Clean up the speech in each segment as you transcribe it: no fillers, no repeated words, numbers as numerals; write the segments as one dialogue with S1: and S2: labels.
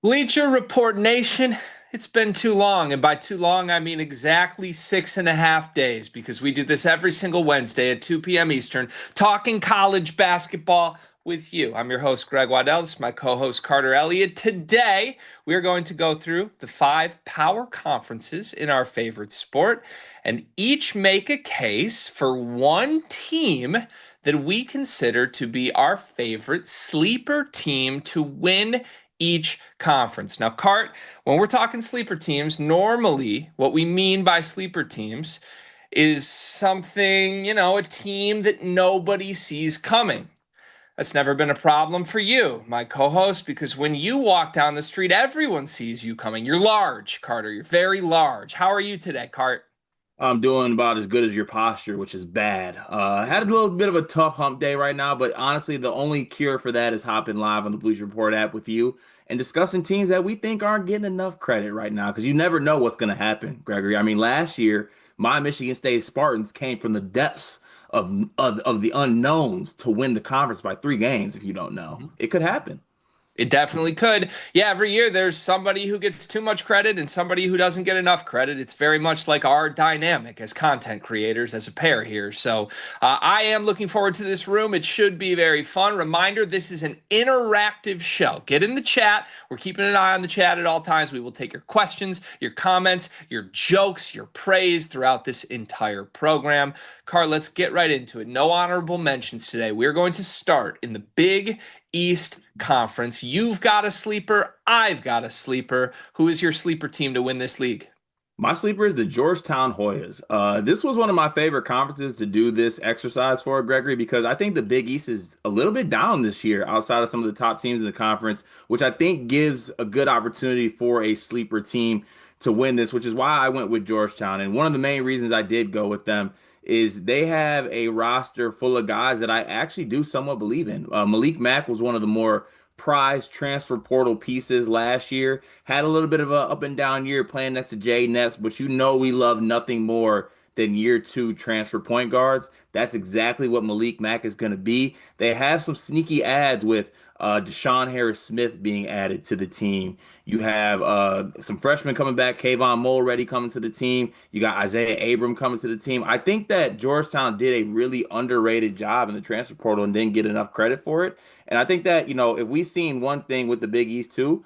S1: Bleacher Report Nation, it's been too long. And by too long, I mean exactly 6.5 days because we do this every single Wednesday at 2 p.m. Eastern, talking college basketball with you. I'm your host, Greg Waddell. This is my co host, Carter Elliott. Today, we are going to go through the 5 power conferences in our favorite sport and each make a case for one team that we consider to be our favorite sleeper team to win each conference. Now, Cart, when we're talking sleeper teams, normally what we mean by sleeper teams is something, a team that nobody sees coming. That's never been a problem for you, my co host, because when you walk down the street, everyone sees you coming. You're large, Carter. You're very large. How are you today, Cart?
S2: I'm doing about as good as your posture, which is bad. Had a little bit of a tough hump day right now, but honestly, the only cure for that is hopping live on the Bleacher Report app with you and discussing teams that we think aren't getting enough credit right now because you never know what's going to happen, Gregory. I mean, last year, my Michigan State Spartans came from the depths of the unknowns to win the conference by 3 games, if you don't know. It could happen.
S1: It definitely could. Yeah, every year there's somebody who gets too much credit and somebody who doesn't get enough credit. It's very much like our dynamic as content creators, as a pair here. So I am looking forward to this room. It should be very fun. Reminder, this is an interactive show. Get in the chat. We're keeping an eye on the chat at all times. We will take your questions, your comments, your jokes, your praise throughout this entire program. Carl, let's get right into it. No honorable mentions today. We're going to start in the Big East Conference. You've got a sleeper. I've got a sleeper. Who is your sleeper team to win this league?
S2: My sleeper is the Georgetown Hoyas. This was one of my favorite conferences to do this exercise for, Gregory, because I think the Big East is a little bit down this year outside of some of the top teams in the conference, which I think gives a good opportunity for a sleeper team to win this, which is why I went with Georgetown. And one of the main reasons I did go with them is they have a roster full of guys that I actually do somewhat believe in. Malik Mack was one of the more prized transfer portal pieces last year. Had a little bit of a up and down year playing next to Jay Nets, but you know we love nothing more than year two transfer point guards. That's exactly what Malik Mack is going to be. They have some sneaky ads with Deshaun Harris-Smith being added to the team. You have some freshmen coming back, Kayvon Mulready coming to the team. You got Isaiah Abram coming to the team. I think that Georgetown did a really underrated job in the transfer portal and didn't get enough credit for it. And I think that, if we've seen one thing with the Big East too,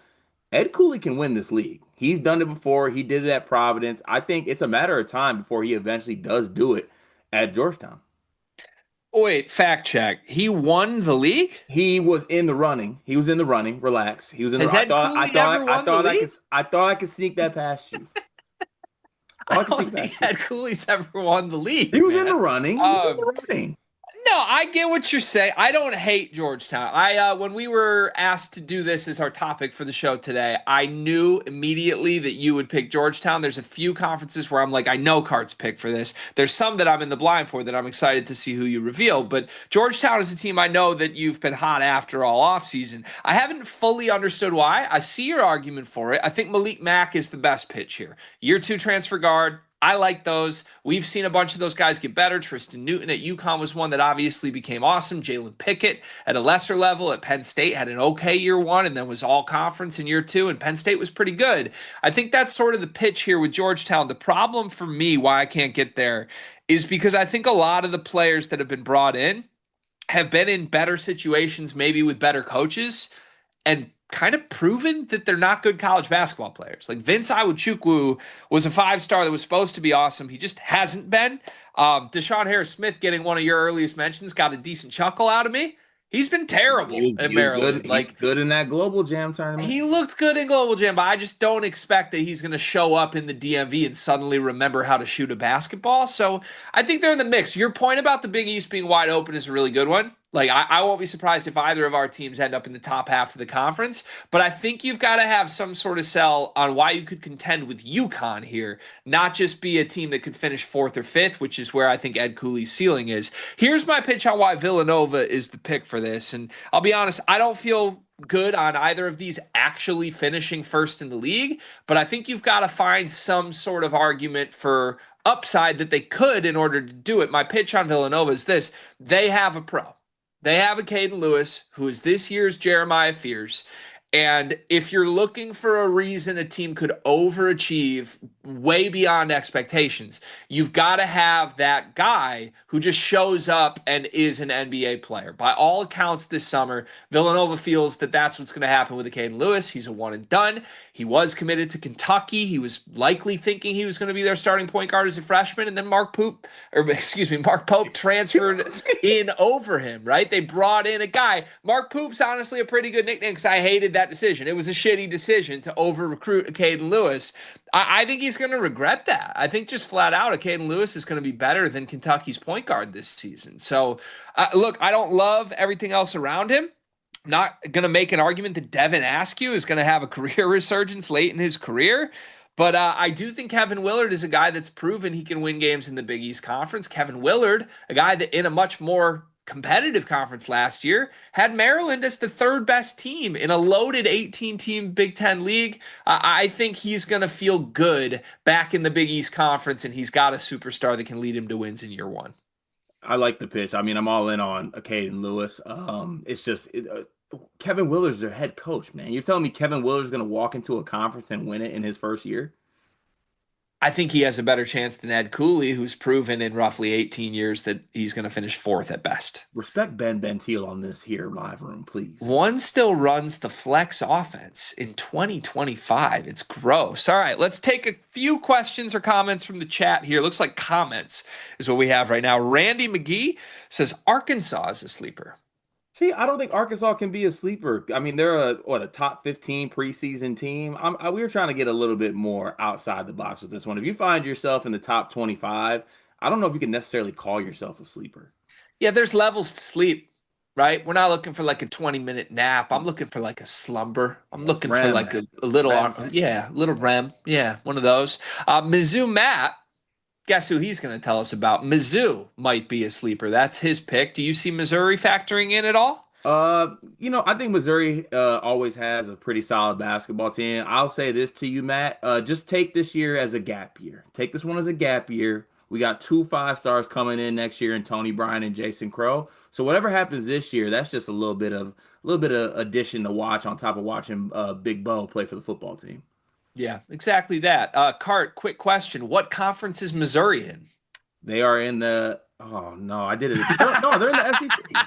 S2: Ed Cooley can win this league. He's done it before. He did it at Providence. I think it's a matter of time before he eventually does do it at Georgetown.
S1: Wait, fact check. He won the league?
S2: He was in the running. He was in the running. Relax. He was in the.
S1: Has Ed Cooley ever won the league?
S2: I thought I could sneak that past you.
S1: I
S2: I could
S1: don't
S2: sneak
S1: think
S2: past you.
S1: Ed Cooley's ever won the
S2: He
S1: league,
S2: was in the
S1: man.
S2: running. He was in
S1: Um,
S2: the running.
S1: No, I get what you're saying. I don't hate Georgetown. When we were asked to do this as our topic for the show today, I knew immediately that you would pick Georgetown. There's a few conferences where I'm like, I know Cart's pick for this. There's some that I'm in the blind for that I'm excited to see who you reveal. But Georgetown is a team I know that you've been hot after all offseason. I haven't fully understood why. I see your argument for it. I think Malik Mack is the best pitch here. Year two transfer guard. I like those. We've seen a bunch of those guys get better. Tristan Newton at UConn was one that obviously became awesome. Jalen Pickett at a lesser level at Penn State had an okay year one and then was all conference in year two, and Penn State was pretty good. I think that's sort of the pitch here with Georgetown. The problem for me, why I can't get there, is because I think a lot of the players that have been brought in have been in better situations, maybe with better coaches, and kind of proven that they're not good college basketball players. Like Vince Iwuchukwu was a 5-star that was supposed to be awesome. He just hasn't been. Deshaun Harris-Smith, getting one of your earliest mentions, got a decent chuckle out of me. He's been
S2: He
S1: terrible
S2: was
S1: at
S2: he was good.
S1: Maryland.
S2: He was
S1: Like,
S2: good in that Global Jam tournament.
S1: he looked good in Global Jam, but I just don't expect that he's going to show up in the DMV and suddenly remember how to shoot a basketball. So I think they're in the mix. Your point about the Big East being wide open is a really good one. Like, I won't be surprised if either of our teams end up in the top half of the conference, but I think you've got to have some sort of sell on why you could contend with UConn here, not just be a team that could finish fourth or fifth, which is where I think Ed Cooley's ceiling is. Here's my pitch on why Villanova is the pick for this. And I'll be honest, I don't feel good on either of these actually finishing first in the league, but I think you've got to find some sort of argument for upside that they could in order to do it. My pitch on Villanova is this: they have a pro. They have a Caden Lewis, who is this year's Jeremiah Fears. And if you're looking for a reason a team could overachieve way beyond expectations, you've got to have that guy who just shows up and is an NBA player. By all accounts this summer, Villanova feels that that's what's going to happen with Caden Lewis. He's a one and done. He was committed to Kentucky. He was likely thinking he was going to be their starting point guard as a freshman, and then Mark Pope transferred in over him, right? They brought in a guy. Mark Poop's honestly a pretty good nickname because I hated that decision. It was a shitty decision to over recruit Caden Lewis. I think he's going to regret that. I think just flat out, Caden Lewis is going to be better than Kentucky's point guard this season. So, look, I don't love everything else around him. I'm not going to make an argument that Devin Askew is going to have a career resurgence late in his career. But I do think Kevin Willard is a guy that's proven he can win games in the Big East Conference. Kevin Willard, a guy that in a much more competitive conference last year, had Maryland as the third best team in a loaded 18-team Big Ten league. I think he's going to feel good back in the Big East Conference, and he's got a superstar that can lead him to wins in year one.
S2: I like the pitch. I mean, I'm all in on Caden Lewis. It's just Kevin Willard's their head coach, man. You're telling me Kevin Willard's going to walk into a conference and win it in his first year?
S1: I think he has a better chance than Ed Cooley, who's proven in roughly 18 years that he's going to finish fourth at best.
S2: Respect Ben Bentil on this here live room, please.
S1: One still runs the flex offense in 2025. It's gross. All right, let's take a few questions or comments from the chat here. Looks like comments is what we have right now. Randy McGee says Arkansas is a sleeper.
S2: See, I don't think Arkansas can be a sleeper. I mean, they're a top 15 preseason team. We were trying to get a little bit more outside the box with this one. If you find yourself in the top 25, I don't know if you can necessarily call yourself a sleeper.
S1: Yeah, there's levels to sleep, right? We're not looking for like a 20-minute nap. I'm looking for like a slumber. I'm looking for like a little, little REM. Yeah, one of those. Mizzou Matt, guess who he's going to tell us about? Mizzou might be a sleeper. That's his pick. Do you see Missouri factoring in at all?
S2: I think Missouri always has a pretty solid basketball team. I'll say this to you, Matt. Just take this year as a gap year. Take this one as a gap year. We got 2 5-stars coming in next year in Tony Bryan and Jason Crow. So whatever happens this year, that's just a little bit of addition to watch on top of watching Big Bo play for the football team.
S1: Yeah, exactly that. Cart, quick question. What conference is Missouri in?
S2: They are in the – oh, no, I did it. No, they're in the SEC.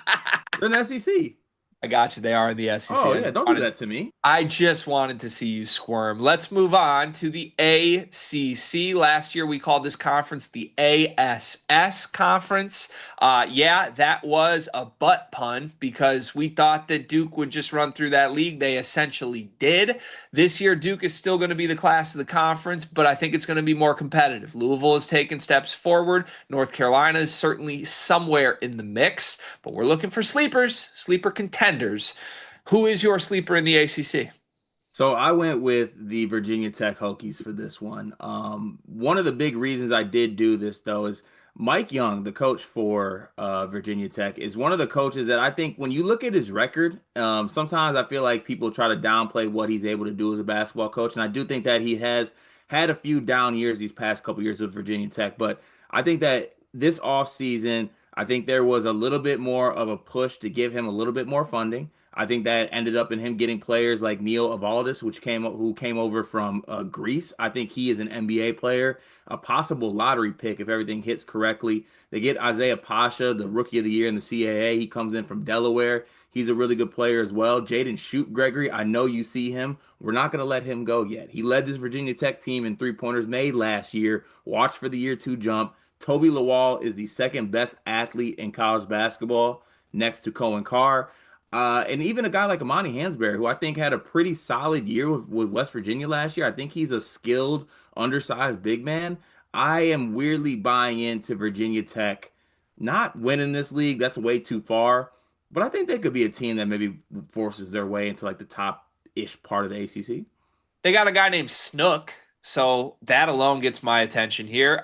S2: They're in the SEC.
S1: I got you. They are in the SEC.
S2: Oh, yeah, don't do that to me.
S1: I just wanted to see you squirm. Let's move on to the ACC. Last year, we called this conference the ASS Conference. That was a butt pun because we thought that Duke would just run through that league. They essentially did. This year, Duke is still going to be the class of the conference, but I think it's going to be more competitive. Louisville has taken steps forward. North Carolina is certainly somewhere in the mix, but we're looking for sleepers, sleeper contenders. Who is your sleeper in the ACC?
S2: So I went with the Virginia Tech Hokies for this one. One of the big reasons I did do this, though, is Mike Young, the coach for Virginia Tech, is one of the coaches that I think when you look at his record, sometimes I feel like people try to downplay what he's able to do as a basketball coach. And I do think that he has had a few down years these past couple years with Virginia Tech. But I think that this offseason, I think there was a little bit more of a push to give him a little bit more funding. I think that ended up in him getting players like Neil Avaldis, who came over from Greece. I think he is an NBA player, a possible lottery pick if everything hits correctly. They get Isaiah Pasha, the rookie of the year in the CAA. He comes in from Delaware. He's a really good player as well. Jaden Shoot Gregory, I know you see him. We're not going to let him go yet. He led this Virginia Tech team in three-pointers made last year. Watch for the year 2 jump. Toby Lawal is the second best athlete in college basketball next to Cohen Carr. And even a guy like Amani Hansberry, who I think had a pretty solid year with West Virginia last year. I think he's a skilled, undersized big man. I am weirdly buying into Virginia Tech not winning this league. That's way too far. But I think they could be a team that maybe forces their way into like the top-ish part of the ACC.
S1: They got a guy named Snook. So that alone gets my attention here.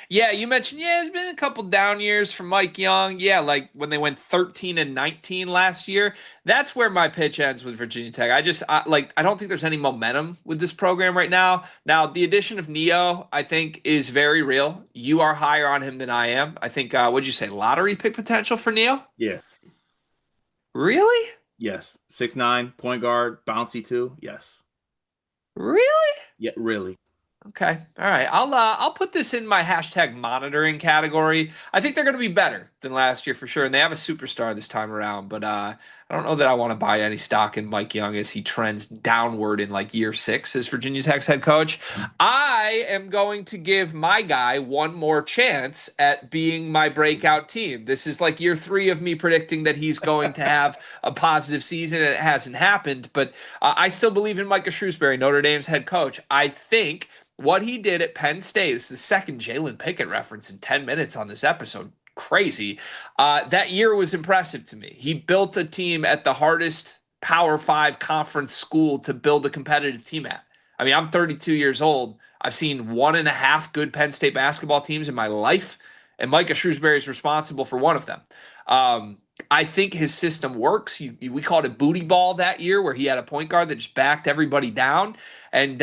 S1: You mentioned, there's been a couple down years for Mike Young. Yeah, like when they went 13-19 last year. That's where my pitch ends with Virginia Tech. I don't think there's any momentum with this program right now. Now, the addition of Neo, I think, is very real. You are higher on him than I am. I think, what'd you say, lottery pick potential for Neo?
S2: Yeah.
S1: Really?
S2: Yes. 6'9", point guard, bouncy too. Yes.
S1: Really?
S2: Yeah, really.
S1: Okay. All right. I'll put this in my hashtag monitoring category. I think they're going to be better than last year for sure, and they have a superstar this time around. But I don't know that I want to buy any stock in Mike Young as he trends downward in like year 6 as Virginia Tech's head coach. I am going to give my guy one more chance at being my breakout team. This is like year 3 of me predicting that he's going to have a positive season, and it hasn't happened. But I still believe in Micah Shrewsbury, Notre Dame's head coach. I think what he did at Penn State is the second Jalen Pickett reference in 10 minutes on this episode. Crazy. That year was impressive to me. He built a team at the hardest Power 5 conference school to build a competitive team at. I mean, I'm 32 years old. I've seen 1.5 good Penn State basketball teams in my life, and Micah Shrewsbury is responsible for one of them. I think his system works. We called it booty ball that year, where he had a point guard that just backed everybody down, and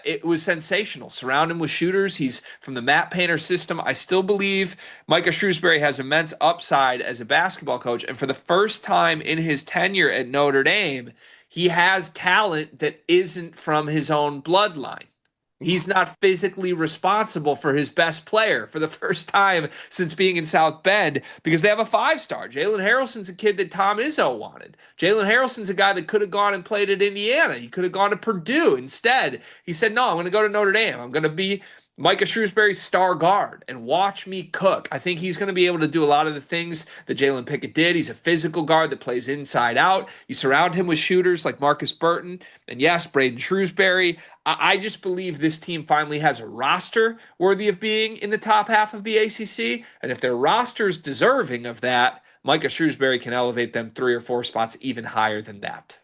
S1: it was sensational. Surround him with shooters. He's from the Matt Painter system. I still believe Micah Shrewsbury has immense upside as a basketball coach, and for the first time in his tenure at Notre Dame, he has talent that isn't from his own bloodline. He's not physically responsible for his best player for the first time since being in South Bend because they have a 5-star. Jalen Harrelson's a kid that Tom Izzo wanted. Jalen Harrelson's a guy that could have gone and played at Indiana. He could have gone to Purdue. Instead, he said, no, I'm going to go to Notre Dame. I'm going to be Micah Shrewsbury's star guard and watch me cook. I think he's going to be able to do a lot of the things that Jalen Pickett did. He's a physical guard that plays inside out. You surround him with shooters like Marcus Burton and, yes, Braden Shrewsbury. I just believe this team finally has a roster worthy of being in the top half of the ACC. And if their roster's deserving of that, Micah Shrewsbury can elevate them 3 or 4 spots even higher than that.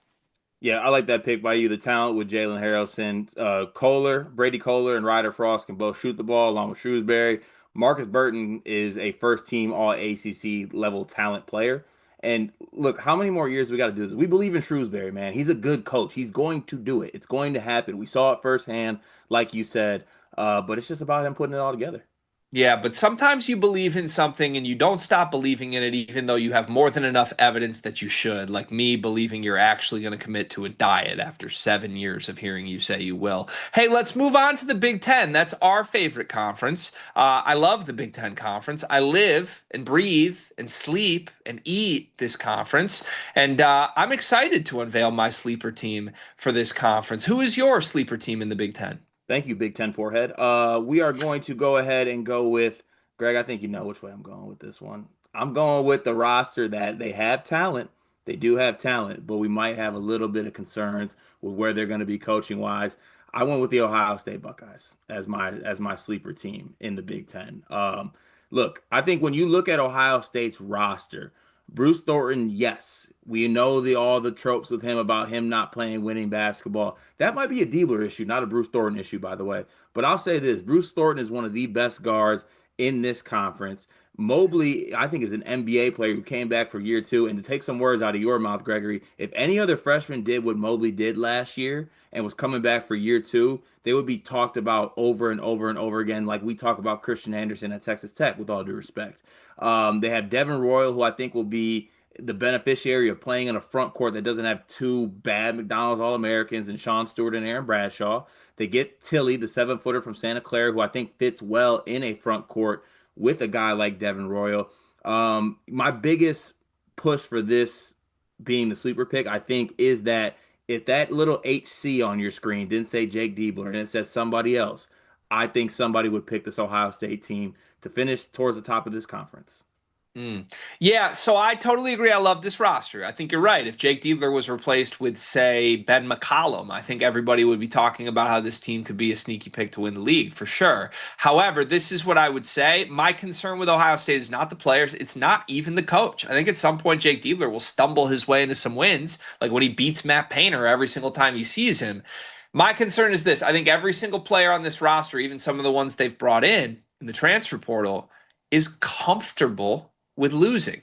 S2: Yeah, I like that pick by you. The talent with Jalen Harrelson, Brady Kohler, and Ryder Frost can both shoot the ball along with Shrewsbury. Marcus Burton is a first team all ACC level talent player. And look, how many more years we got to do this? We believe in Shrewsbury, man. He's a good coach. He's going to do it. It's going to happen. We saw it firsthand, like you said. But it's just about him putting it all together.
S1: Yeah, but sometimes you believe in something and you don't stop believing in it, even though you have more than enough evidence that you should. Like me believing you're actually going to commit to a diet after 7 years of hearing you say you will. Hey, let's move on to the Big Ten. That's our favorite conference. I love the Big Ten conference. I live and breathe and sleep and eat this conference. And I'm excited to unveil my sleeper team for this conference. Who is your sleeper team in the Big Ten?
S2: Thank you, Big Ten forehead. We are going to go ahead and go with Greg. I think you know which way I'm going with this one. I'm going with the roster that they have talent. They do have talent, but we might have a little bit of concerns with where they're going to be coaching wise. I went with the Ohio State Buckeyes as my sleeper team in the Big Ten. Look, I think when you look at Ohio State's roster, Bruce Thornton, yes, we know all the tropes with him about him not playing winning basketball. That might be a Diebler issue, not a Bruce Thornton issue, by the way. But I'll say this: Bruce Thornton is one of the best guards in this conference. Mobley, I think, is an NBA player who came back for year 2. And to take some words out of your mouth, Gregory, if any other freshman did what Mobley did last year and was coming back for year 2, they would be talked about over and over and over again, like we talk about Christian Anderson at Texas Tech, with all due respect. They have Devin Royal, who I think will be the beneficiary of playing in a front court that doesn't have 2 bad McDonald's All-Americans and Sean Stewart and Aaron Bradshaw. They get Tilly, the 7-footer from Santa Clara, who I think fits well in a front court with a guy like Devin Royal. My biggest push for this being the sleeper pick, I think, is that if that little HC on your screen didn't say Jake Diebler and it said somebody else, I think somebody would pick this Ohio State team to finish towards the top of this conference.
S1: Yeah, so I totally agree. I love this roster. I think you're right. If Jake Diebler was replaced with, say, Ben McCollum, I think everybody would be talking about how this team could be a sneaky pick to win the league, for sure. However, this is what I would say. My concern with Ohio State is not the players. It's not even the coach. I think at some point Jake Diebler will stumble his way into some wins, like when he beats Matt Painter every single time he sees him. My concern is this. I think every single player on this roster, even some of the ones they've brought in the transfer portal, is comfortable with losing.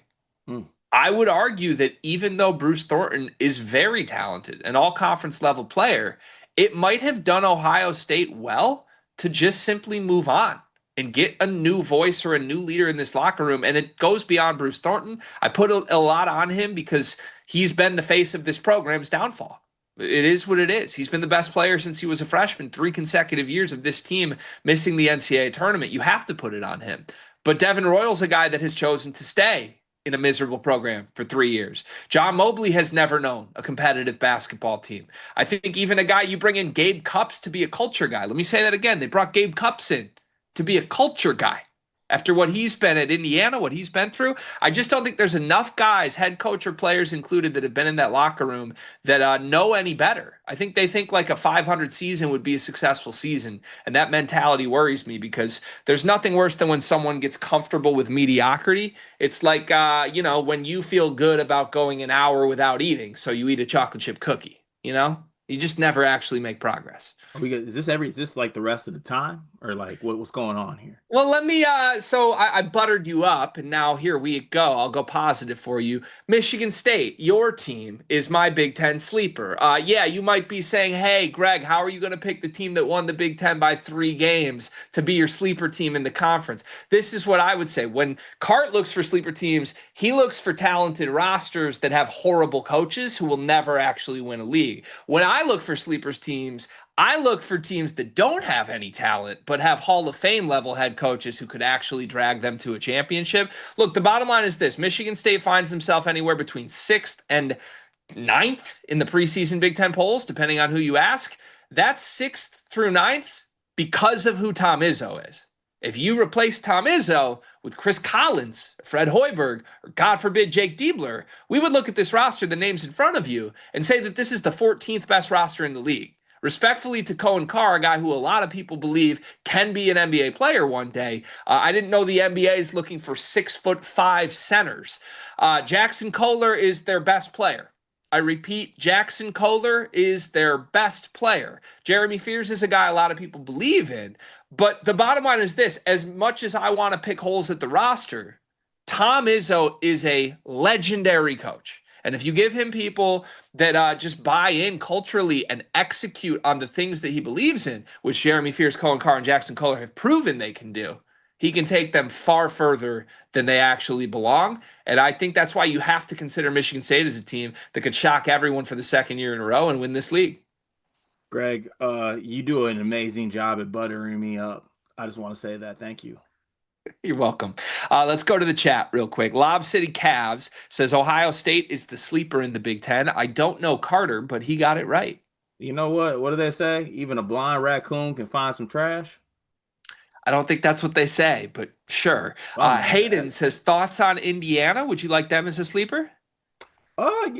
S1: I would argue that even though Bruce Thornton is very talented, an all-conference level player, it might have done Ohio State well to just simply move on. and get a new voice or a new leader in this locker room. And it goes beyond Bruce Thornton. I put a lot on him because he's been the face of this program's downfall. It is what it is. He's been the best player since he was a freshman, 3 consecutive years of this team missing the NCAA tournament. You have to put it on him. But Devin Royal's a guy that has chosen to stay in a miserable program for 3 years. John Mobley has never known a competitive basketball team. I think even a guy you bring in, Gabe Cupps, to be a culture guy. Let me say that again. They brought Gabe Cupps in to be a culture guy. After what he's been at Indiana, what he's been through, I just don't think there's enough guys, head coach or players included, that have been in that locker room that know any better. I think they think like a 500 season would be a successful season. And that mentality worries me because there's nothing worse than when someone gets comfortable with mediocrity. It's like, when you feel good about going an hour without eating, so you eat a chocolate chip cookie, You just never actually make progress.
S2: Is this like the rest of the time, or like what's going on here?
S1: Well, let me. So I buttered you up, and now here we go. I'll go positive for you. Michigan State, your team is my Big Ten sleeper. Yeah, you might be saying, "Hey, Greg, how are you going to pick the team that won the Big Ten by 3 games to be your sleeper team in the conference?" This is what I would say. When Cart looks for sleeper teams, he looks for talented rosters that have horrible coaches who will never actually win a league. When I look for sleepers teams, I look for teams that don't have any talent, but have Hall of Fame level head coaches who could actually drag them to a championship. Look, the bottom line is this. Michigan State finds themselves anywhere between 6th and 9th in the preseason Big Ten polls, depending on who you ask. That's 6th through 9th because of who Tom Izzo is. If you replace Tom Izzo with Chris Collins, Fred Hoiberg, or God forbid, Jake Diebler, we would look at this roster, the names in front of you, and say that this is the 14th best roster in the league. Respectfully to Cohen Carr, a guy who a lot of people believe can be an NBA player one day. I didn't know the NBA is looking for 6'5" centers. Jackson Kohler is their best player. I repeat, Jackson Kohler is their best player. Jeremy Fears is a guy a lot of people believe in. But the bottom line is this. As much as I want to pick holes at the roster, Tom Izzo is a legendary coach. And if you give him people that just buy in culturally and execute on the things that he believes in, which Jeremy Fears, Cohen Carr, and Jackson Kohler have proven they can do, he can take them far further than they actually belong. And I think that's why you have to consider Michigan State as a team that could shock everyone for the second year in a row and win this league.
S2: Greg, you do an amazing job at buttering me up. I just want to say that. Thank you.
S1: You're welcome. Let's go to the chat real quick. Lob City Cavs says Ohio State is the sleeper in the Big Ten. I don't know Carter, but he got it right.
S2: You know what? What do they say? Even a blind raccoon can find some trash.
S1: I don't think that's what they say, but sure. Hayden says thoughts on Indiana. Would you like them as a sleeper?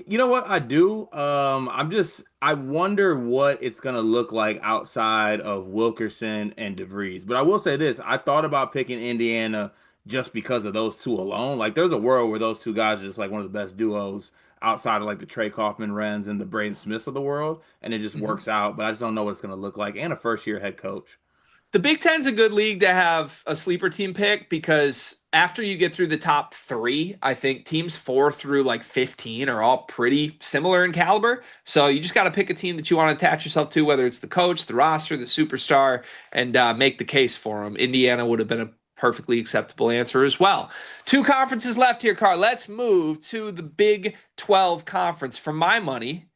S2: You know what? I do. I wonder what it's gonna look like outside of Wilkerson and DeVries. But I will say this: I thought about picking Indiana just because of those two alone. Like, there's a world where those two guys are just like one of the best duos outside of like the Trey Kaufman Wrens and the Braden Smiths of the world, and it just works out. But I just don't know what it's gonna look like. And a first-year head coach.
S1: The Big Ten's a good league to have a sleeper team pick because after you get through the top 3, I think teams 4 through like 15 are all pretty similar in caliber. So you just got to pick a team that you want to attach yourself to, whether it's the coach, the roster, the superstar, and make the case for them. Indiana would have been a perfectly acceptable answer as well. 2 conferences left here, Carl. Let's move to the Big 12 conference. For my money,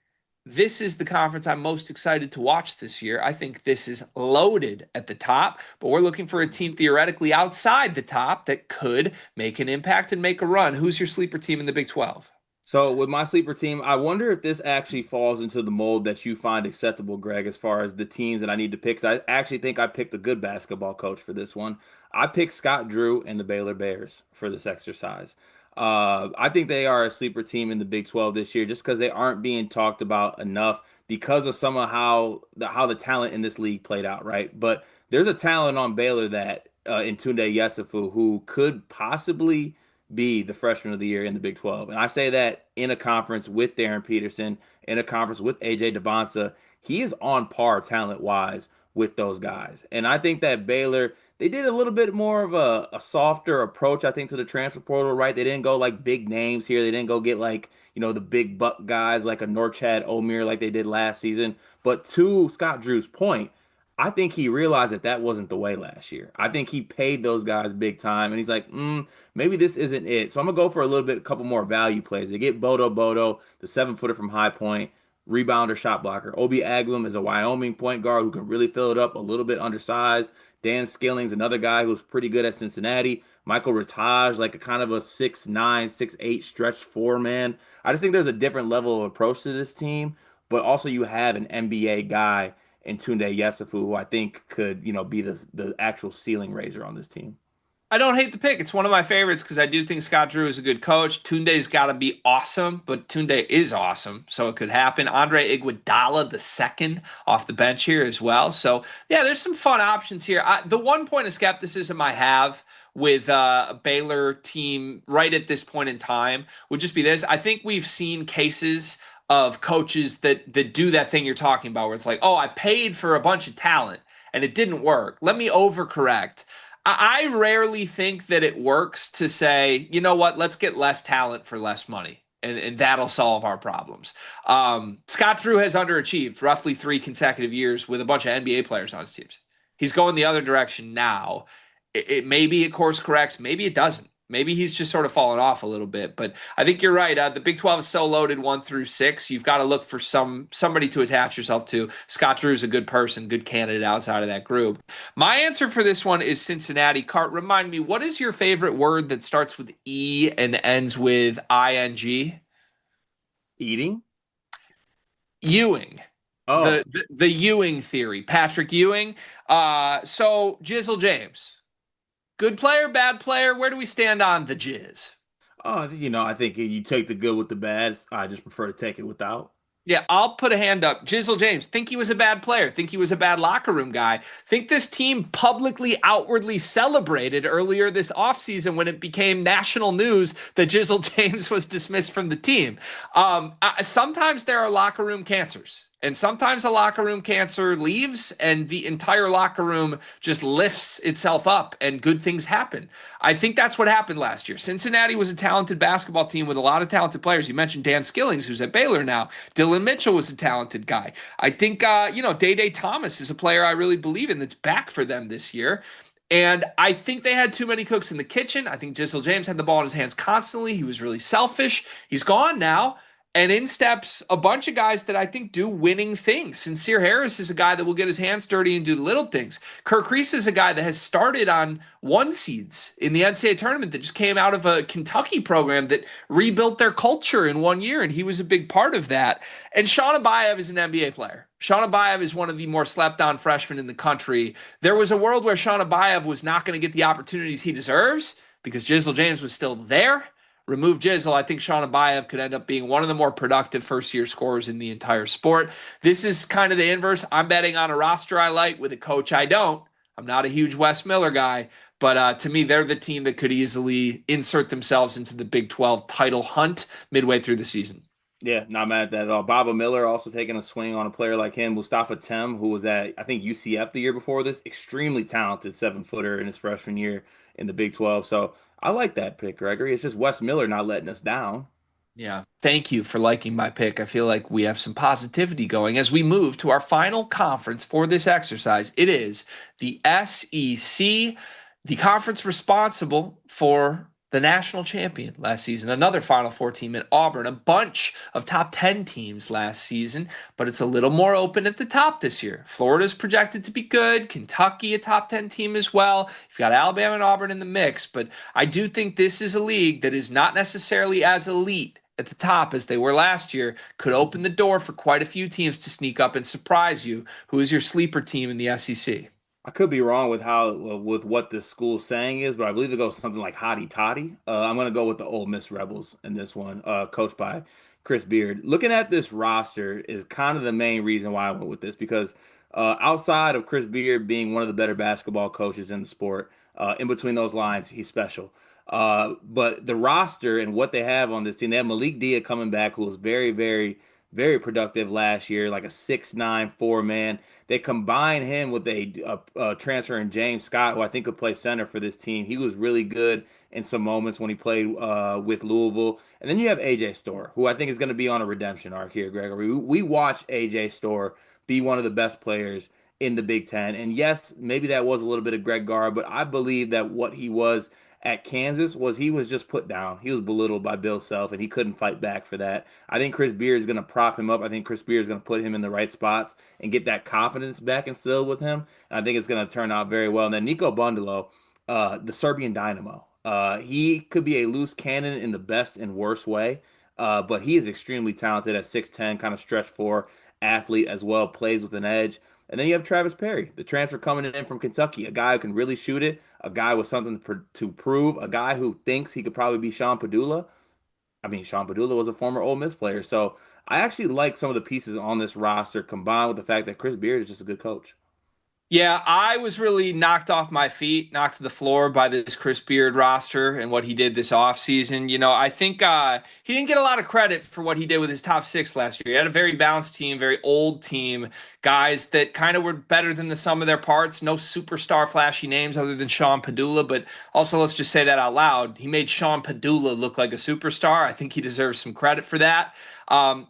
S1: this is the conference I'm most excited to watch this year. I think this is loaded at the top, but we're looking for a team theoretically outside the top that could make an impact and make a run. Who's your sleeper team in the Big 12?
S2: So with my sleeper team, I wonder if this actually falls into the mold that you find acceptable, Greg, as far as the teams that I need to pick. So I actually think I picked a good basketball coach for this one. I picked Scott Drew and the Baylor Bears for this exercise. I think they are a sleeper team in the Big 12 this year just because they aren't being talked about enough because of some of how the talent in this league played out, right? But there's a talent on Baylor that in Tunde Yesufu who could possibly be the freshman of the year in the Big 12. And I say that in a conference with Darren Peterson, in a conference with AJ DeBonsa. He is on par talent-wise with those guys. And I think that Baylor, they did a little bit more of a softer approach, I think, to the transfer portal, right? They didn't go like big names here. They didn't go get like, the big buck guys like a Norchad Omier like they did last season. But to Scott Drew's point, I think he realized that that wasn't the way last year. I think he paid those guys big time, and he's like, maybe this isn't it. So I'm gonna go for a little bit, a couple more value plays. They get Bodo, the 7-footer from high point, rebounder, shot blocker. Obi Agwam is a Wyoming point guard who can really fill it up, a little bit undersized. Dan Skilling's another guy who's pretty good at Cincinnati. Michael Rataj, like a kind of a 6'9", 6'8" stretch four man. I just think there's a different level of approach to this team, but also you have an NBA guy and Tunde Yesufu, who I think could, be the actual ceiling raiser on this team.
S1: I don't hate the pick. It's one of my favorites because I do think Scott Drew is a good coach. Tunde's got to be awesome, but Tunde is awesome, so it could happen. Andre Iguodala the second off the bench here as well. So yeah, there's some fun options here. The one point of skepticism I have with a Baylor team right at this point in time would just be this. I think we've seen cases of coaches that do that thing you're talking about, where it's like, oh, I paid for a bunch of talent and it didn't work. Let me overcorrect. I rarely think that it works to say, you know what, let's get less talent for less money. And that'll solve our problems. Scott Drew has underachieved roughly 3 consecutive years with a bunch of NBA players on his teams. He's going the other direction now. Maybe it course corrects, maybe it doesn't. Maybe he's just sort of fallen off a little bit. But I think you're right. The Big 12 is so loaded 1 through 6. You've got to look for somebody to attach yourself to. Scott Drew is a good person, good candidate outside of that group. My answer for this one is Cincinnati. Cart, remind me, what is your favorite word that starts with E and ends with ing?
S2: Eating?
S1: Ewing.
S2: Oh,
S1: The Ewing theory. Patrick Ewing. So Jizzle James. Good player, bad player? Where do we stand on the Jizz?
S2: I think you take the good with the bad. I just prefer to take it without.
S1: Yeah, I'll put a hand up. Jizzle James, think he was a bad player, think he was a bad locker room guy, think this team publicly, outwardly celebrated earlier this offseason when it became national news that Jizzle James was dismissed from the team. Sometimes there are locker room cancers. And sometimes a locker room cancer leaves and the entire locker room just lifts itself up and good things happen. I think that's what happened last year. Cincinnati was a talented basketball team with a lot of talented players. You mentioned Dan Skillings, who's at Baylor now. Dylan Mitchell was a talented guy. I think, Day Thomas is a player I really believe in that's back for them this year. And I think they had too many cooks in the kitchen. I think Jizzle James had the ball in his hands constantly. He was really selfish. He's gone now. And in steps a bunch of guys that I think do winning things. Sincere Harris is a guy that will get his hands dirty and do the little things. Kirk Reese is a guy that has started on 1 seeds in the NCAA tournament that just came out of a Kentucky program that rebuilt their culture in 1 year, and he was a big part of that. And Sean Abayev is an NBA player. Sean Abayev is one of the more slept-on freshmen in the country. There was a world where Sean Abayev was not going to get the opportunities he deserves because Jizzle James was still there. Remove Jizzle, I think Sean Abayev could end up being one of the more productive first-year scorers in the entire sport. This is kind of the inverse. I'm betting on a roster I like with a coach I don't. I'm not a huge Wes Miller guy, but to me, they're the team that could easily insert themselves into the Big 12 title hunt midway through the season.
S2: Yeah, not mad at that at all. Baba Miller also taking a swing on a player like him. Mustafa Tem, who was at, I think, UCF the year before this, extremely talented 7-footer in his freshman year in the Big 12. So I like that pick, Gregory. It's just Wes Miller not letting us down.
S1: Yeah. Thank you for liking my pick. I feel like we have some positivity going as we move to our final conference for this exercise. It is the SEC, the conference responsible for the national champion last season, another Final Four team in Auburn, a bunch of top 10 teams last season, but it's a little more open at the top this year. Florida's projected to be good, Kentucky a top 10 team as well. You've got Alabama and Auburn in the mix, but I do think this is a league that is not necessarily as elite at the top as they were last year, could open the door for quite a few teams to sneak up and surprise you. Who is your sleeper team in the SEC?
S2: I could be wrong with with what the school saying is, but I believe it goes something like Hottie Toddy. I'm going to go with the Ole Miss Rebels in this one, coached by Chris Beard. Looking at this roster is kind of the main reason why I went with this because outside of Chris Beard being one of the better basketball coaches in the sport, in between those lines, he's special. But the roster and what they have on this team, they have Malik Dia coming back, who was very, very, very productive last year, like a 6'9" four-man. They combine him with a transfer in James Scott, who I think could play center for this team. He was really good in some moments when he played with Louisville. And then you have AJ Storr, who I think is going to be on a redemption arc here, Gregory. We watch AJ Storr be one of the best players in the Big Ten. And yes, maybe that was a little bit of Greg Gard, but I believe that what he was at Kansas was he was just put down. He was belittled by Bill Self, and he couldn't fight back for that. I think Chris Beard is going to prop him up. I think Chris Beard is going to put him in the right spots and get that confidence back instilled with him. And I think it's going to turn out very well. And then Nico Bundalo, the Serbian Dynamo. He could be a loose cannon in the best and worst way, but he is extremely talented at 6'10", kind of stretch four athlete as well, plays with an edge. And then you have Travis Perry, the transfer coming in from Kentucky, a guy who can really shoot it, a guy with something to prove, a guy who thinks he could probably be Sean Padula. I mean, Sean Padula was a former Ole Miss player. So I actually like some of the pieces on this roster combined with the fact that Chris Beard is just a good coach.
S1: Yeah, I was really knocked off my feet, knocked to the floor by this Chris Beard roster and what he did this offseason. I think he didn't get a lot of credit for what he did with his top six last year. He had a very balanced team, very old team, guys that kind of were better than the sum of their parts. No superstar flashy names other than Sean Padula, but also let's just say that out loud. He made Sean Padula look like a superstar. I think he deserves some credit for that.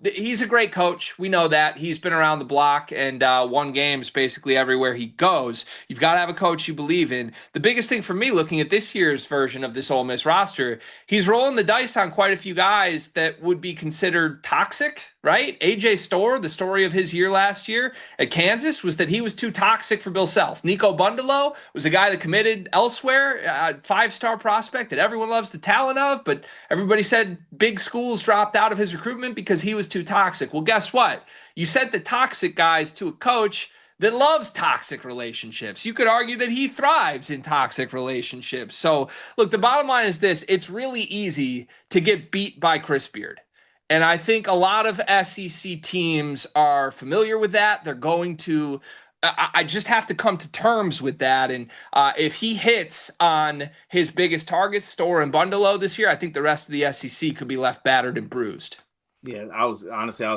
S1: He's a great coach. We know that. He's been around the block and won games basically everywhere he goes. You've got to have a coach you believe in. The biggest thing for me looking at this year's version of this Ole Miss roster, he's rolling the dice on quite a few guys that would be considered toxic, right? AJ Storr, the story of his year last year at Kansas was that he was too toxic for Bill Self. Nico Bundalo was a guy that committed elsewhere, a five-star prospect that everyone loves the talent of, but everybody said big schools dropped out of his recruitment because he was too toxic. Well, guess what? You sent the toxic guys to a coach that loves toxic relationships. You could argue that he thrives in toxic relationships. So, look, the bottom line is this. It's really easy to get beat by Chris Beard. And I think a lot of SEC teams are familiar with that. They're going to I just have to come to terms with that. And if he hits on his biggest targets, Storr and Bundalo this year, I think the rest of the SEC could be left battered and bruised.
S2: Yeah, I was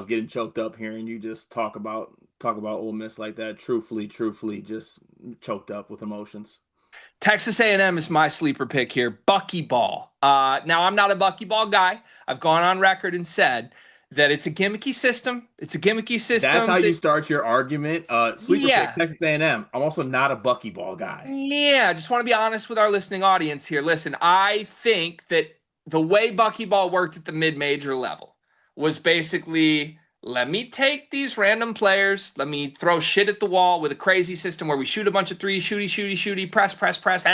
S2: getting choked up hearing you just talk about Ole Miss like that. Truthfully, just choked up with emotions.
S1: Texas A&M is my sleeper pick here. Buckyball. Now, I'm not a Buckyball guy. I've gone on record and said that it's a gimmicky system. It's a gimmicky
S2: That's
S1: system.
S2: how you start your argument. Sleeper pick,
S1: Yeah.
S2: Texas A&M. I'm also not a Buckyball guy.
S1: Yeah. I just want to be honest with our listening audience here. Listen, I think that the way Buckyball worked at the mid-major level was basically let me take these random players, let me throw shit at the wall with a crazy system where we shoot a bunch of threes, shooty, press,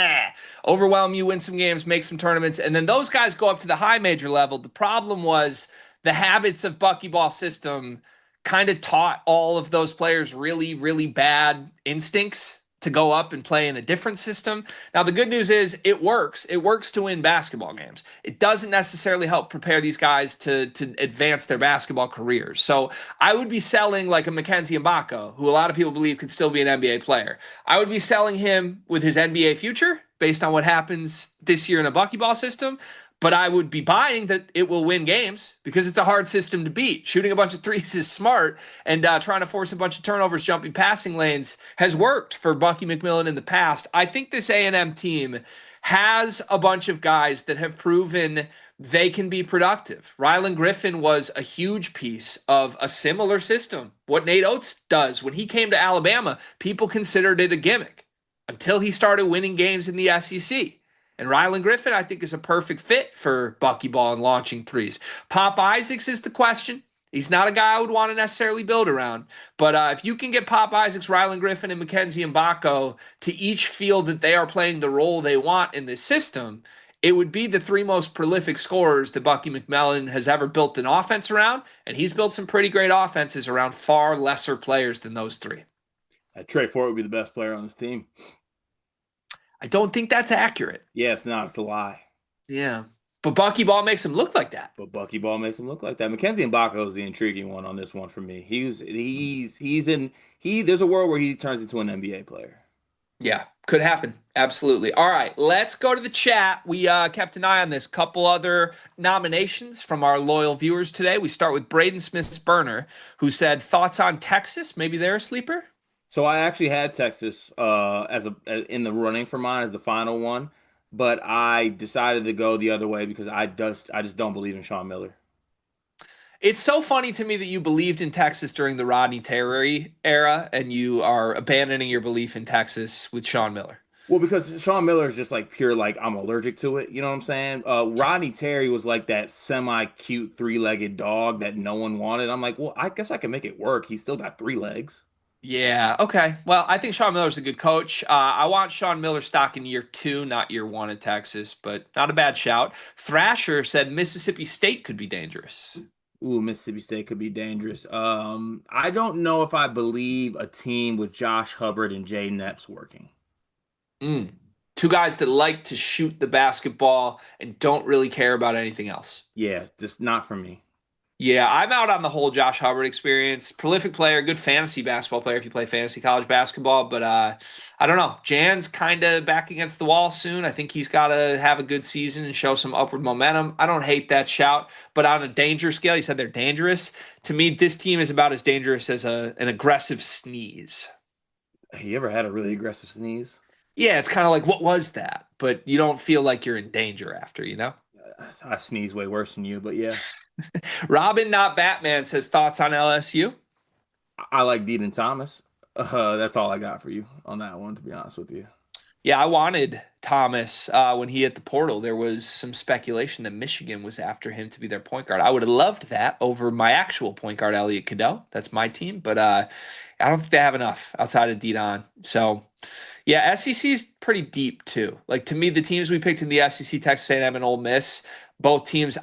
S1: overwhelm you, win some games, make some tournaments, and then those guys go up to the high major level. The problem was the habits of Buckyball system kind of taught all of those players really, really bad instincts to go up and play in a different system. Now, the good news is it works. It works to win basketball games. It doesn't necessarily help prepare these guys to advance their basketball careers. So I would be selling like a Mackenzie Mbako, who a lot of people believe could still be an NBA player. I would be selling him with his NBA future based on what happens this year in a Buckyball system. But I would be buying that it will win games because it's a hard system to beat. Shooting a bunch of threes is smart, and trying to force a bunch of turnovers, jumping passing lanes has worked for Bucky McMillan in the past. I think this A&M team has a bunch of guys that have proven they can be productive. Rylan Griffin was a huge piece of a similar system. What Nate Oates does when he came to Alabama, people considered it a gimmick until he started winning games in the SEC. And Rylan Griffin, I think, is a perfect fit for Buckyball and launching threes. Pop Isaacs is the question. He's not a guy I would want to necessarily build around. But if you can get Pop Isaacs, Rylan Griffin, and Mackenzie Mbako to each feel that they are playing the role they want in this system, it would be the three most prolific scorers that Bucky McMillan has ever built an offense around. And he's built some pretty great offenses around far lesser players than those three.
S2: Trey Ford would be the best player on this team.
S1: I don't think that's accurate.
S2: Yeah, it's not. It's a lie.
S1: Yeah. But Buckyball makes him look like that.
S2: But Buckyball makes him look like that. Mackenzie Mbako is the intriguing one on this one for me. There's a world where he turns into an NBA player.
S1: Yeah, could happen. Absolutely. All right, let's go to the chat. We kept an eye on this. Couple other nominations from our loyal viewers today. We start with Braden Smith-Burner, who said, thoughts on Texas? Maybe they're a sleeper?
S2: So I actually had Texas in the running for mine as the final one, but I decided to go the other way because I just don't believe in Sean Miller.
S1: It's so funny to me that you believed in Texas during the Rodney Terry era, and you are abandoning your belief in Texas with Sean Miller.
S2: Well, because Sean Miller is just like pure, like I'm allergic to it. You know what I'm saying? Rodney Terry was like that semi-cute three-legged dog that no one wanted. I'm like, well, I guess I can make it work. He's still got three legs.
S1: Yeah. Okay. Well, I think Sean Miller's a good coach. I want Sean Miller stock in year two, not year one at Texas, but not a bad shout. Thrasher said Mississippi State could be dangerous.
S2: Ooh, Mississippi State could be dangerous. I don't know if I believe a team with Josh Hubbard and Jay Neps working.
S1: Mm. Two guys that like to shoot the basketball and don't really care about anything else.
S2: Yeah, just not for me.
S1: Yeah, I'm out on the whole Josh Hubbard experience. Prolific player, good fantasy basketball player if you play fantasy college basketball. But I don't know. Jan's kind of back against the wall soon. I think he's got to have a good season and show some upward momentum. I don't hate that shout. But on a danger scale, you said they're dangerous. To me, this team is about as dangerous as an aggressive sneeze.
S2: You ever had a really aggressive sneeze?
S1: Yeah, it's kind of like, what was that? But you don't feel like you're in danger after, you know?
S2: I sneeze way worse than you, but yeah.
S1: Robin, not Batman, says thoughts on LSU.
S2: I like Deaton Thomas. That's all I got for you on that one, to be honest with you.
S1: Yeah, I wanted Thomas when he hit the portal. There was some speculation that Michigan was after him to be their point guard. I would have loved that over my actual point guard, Elliot Cadeau. That's my team, but I don't think they have enough outside of Deaton. So, yeah, SEC is pretty deep too. Like to me, the teams we picked in the SEC, Texas A&M and Ole Miss, both teams.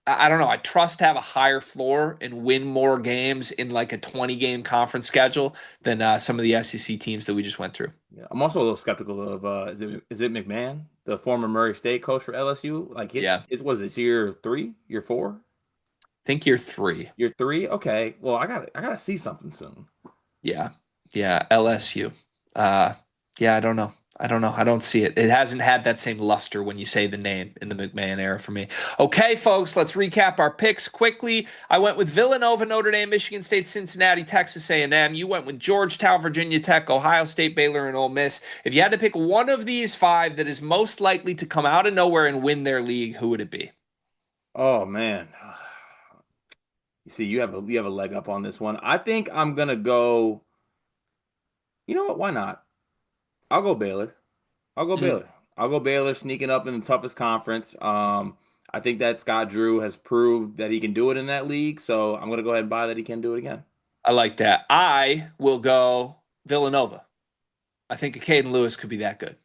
S1: I don't know. I trust to have a higher floor and win more games in like a 20 game conference schedule than some of the SEC teams that we just went through.
S2: Yeah, I'm also a little skeptical of is it McMahon, the former Murray State coach for LSU? Like
S1: Yeah,
S2: it was it year three, year four,
S1: think year three.
S2: year three? Okay. Well, I gotta see something soon.
S1: Yeah. Yeah. LSU. Yeah, I don't know. I don't know. I don't see it. It hasn't had that same luster when you say the name in the McMahon era for me. Okay, folks, let's recap our picks quickly. I went with Villanova, Notre Dame, Michigan State, Cincinnati, Texas A&M. You went with Georgetown, Virginia Tech, Ohio State, Baylor, and Ole Miss. If you had to pick one of these five that is most likely to come out of nowhere and win their league, who would it be?
S2: Oh man. You see, you have a leg up on this one. I think I'm gonna go. You know what? Why not? I'll go Baylor. I'll go
S1: Mm,
S2: Baylor. I'll go Baylor sneaking up in the toughest conference. I think that Scott Drew has proved that he can do it in that league, so I'm gonna go ahead and buy that he can do it again.
S1: I like that. I will go Villanova. I think a Caden Lewis could be that good.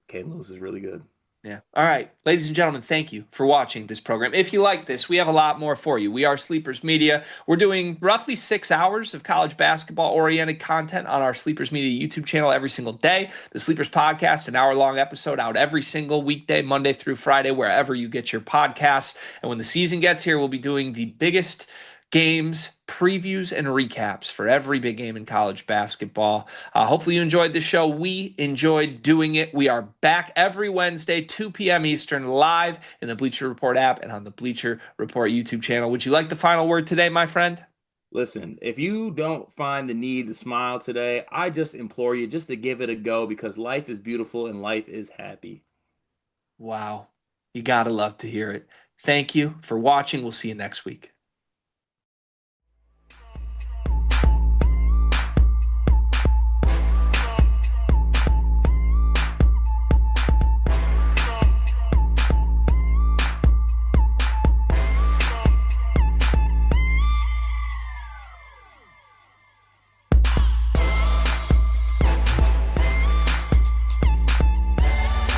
S2: Caden Lewis is really good.
S1: Yeah. All right. Ladies and gentlemen, thank you for watching this program. If you like this, we have a lot more for you. We are Sleepers Media. We're doing roughly 6 hours of college basketball oriented content on our Sleepers Media YouTube channel every single day. The Sleepers Podcast, an hour-long episode out every single weekday, Monday through Friday, wherever you get your podcasts. And when the season gets here, we'll be doing the biggest games, previews, and recaps for every big game in college basketball. Hopefully you enjoyed the show. We enjoyed doing it. We are back every Wednesday, 2 p.m. Eastern, live in the Bleacher Report app and on the Bleacher Report YouTube channel. Would you like the final word today, my friend?
S2: Listen, if you don't find the need to smile today, I just implore you just to give it a go because life is beautiful and life is happy.
S1: Wow. You got to love to hear it. Thank you for watching. We'll see you next week.